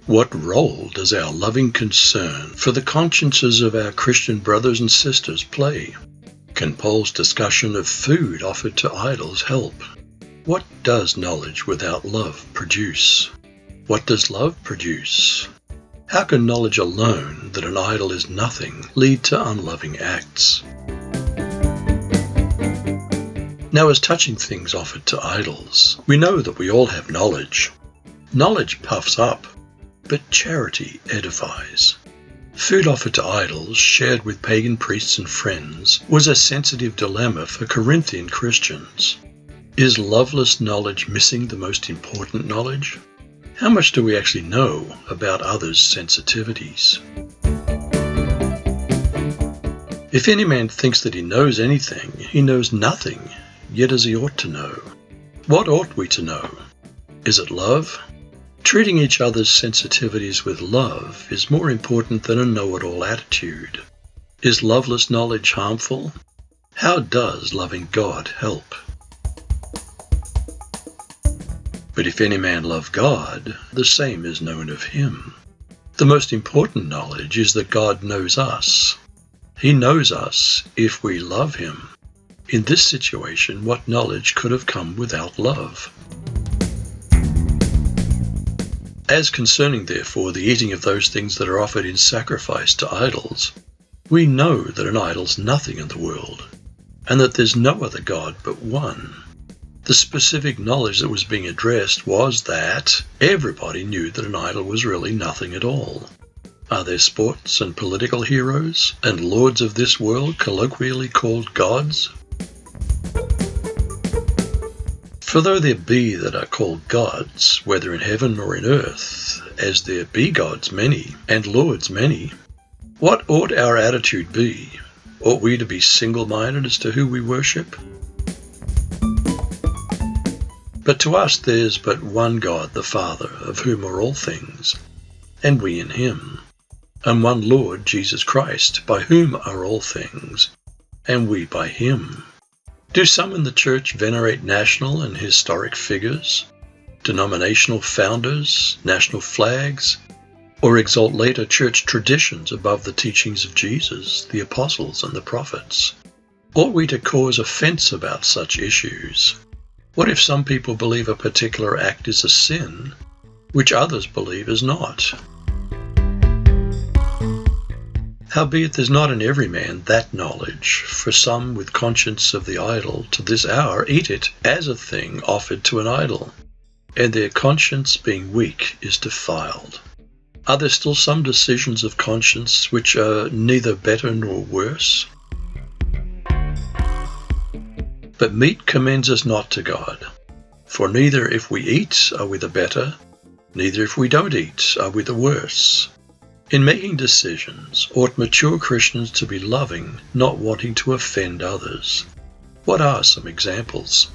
What role does our loving concern for the consciences of our Christian brothers and sisters play? Can Paul's discussion of food offered to idols help? What does knowledge without love produce? What does love produce? How can knowledge alone that an idol is nothing lead to unloving acts? Now, as touching things offered to idols, we know that we all have knowledge. Knowledge puffs up, but charity edifies. Food offered to idols, shared with pagan priests and friends, was a sensitive dilemma for Corinthian Christians. Is loveless knowledge missing the most important knowledge? How much do we actually know about others' sensitivities? If any man thinks that he knows anything, he knows nothing, yet as he ought to know. What ought we to know? Is it love? Treating each other's sensitivities with love is more important than a know-it-all attitude. Is loveless knowledge harmful? How does loving God help? But if any man love God, the same is known of him. The most important knowledge is that God knows us. He knows us if we love him. In this situation, what knowledge could have come without love? As concerning, therefore, the eating of those things that are offered in sacrifice to idols, we know that an idol's nothing in the world, and that there's no other God but one. The specific knowledge that was being addressed was that everybody knew that an idol was really nothing at all. Are there sports and political heroes and lords of this world colloquially called gods? For though there be that are called gods, whether in heaven or in earth, as there be gods many, and lords many, what ought our attitude be? Ought we to be single-minded as to who we worship? But to us there's but one God, the Father, of whom are all things, and we in him, and one Lord, Jesus Christ, by whom are all things, and we by him. Do some in the church venerate national and historic figures, denominational founders, national flags, or exalt later church traditions above the teachings of Jesus, the apostles, and the prophets? Ought we to cause offense about such issues? What if some people believe a particular act is a sin, which others believe is not? Howbeit there's not in every man that knowledge, for some with conscience of the idol to this hour eat it as a thing offered to an idol, and their conscience being weak is defiled. Are there still some decisions of conscience which are neither better nor worse? But meat commends us not to God, for neither if we eat are we the better, neither if we don't eat are we the worse. In making decisions, ought mature Christians to be loving, not wanting to offend others? What are some examples?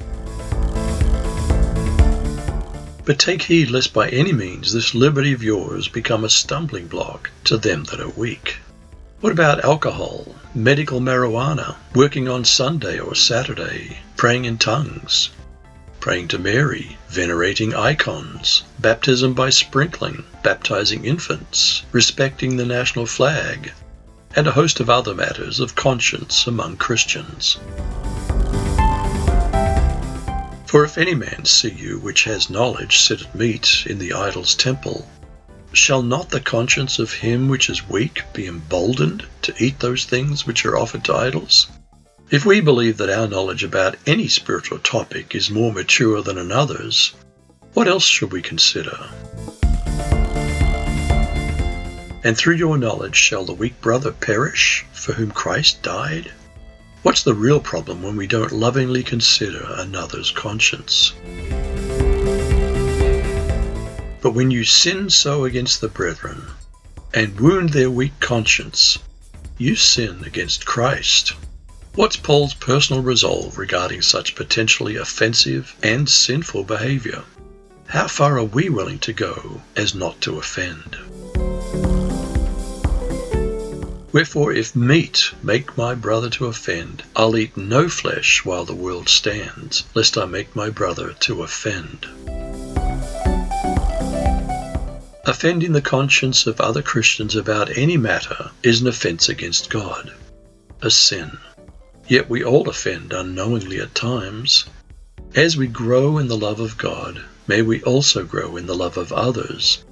But take heed lest by any means this liberty of yours become a stumbling block to them that are weak. What about alcohol, medical marijuana, working on Sunday or Saturday, praying in tongues, praying to Mary, venerating icons, baptism by sprinkling, baptizing infants, respecting the national flag, and a host of other matters of conscience among Christians? For if any man see you which has knowledge sit at meat in the idol's temple, shall not the conscience of him which is weak be emboldened to eat those things which are offered to idols? If we believe that our knowledge about any spiritual topic is more mature than another's, what else should we consider? And through your knowledge shall the weak brother perish, for whom Christ died? What's the real problem when we don't lovingly consider another's conscience? But when you sin so against the brethren, and wound their weak conscience, you sin against Christ. What's Paul's personal resolve regarding such potentially offensive and sinful behavior? How far are we willing to go as not to offend? Wherefore, if meat make my brother to offend, I'll eat no flesh while the world stands, lest I make my brother to offend. Offending the conscience of other Christians about any matter is an offence against God, a sin. Yet we all offend unknowingly at times. As we grow in the love of God, may we also grow in the love of others,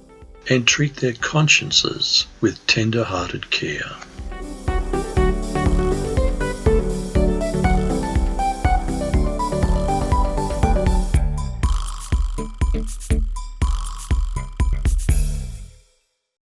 and treat their consciences with tender-hearted care.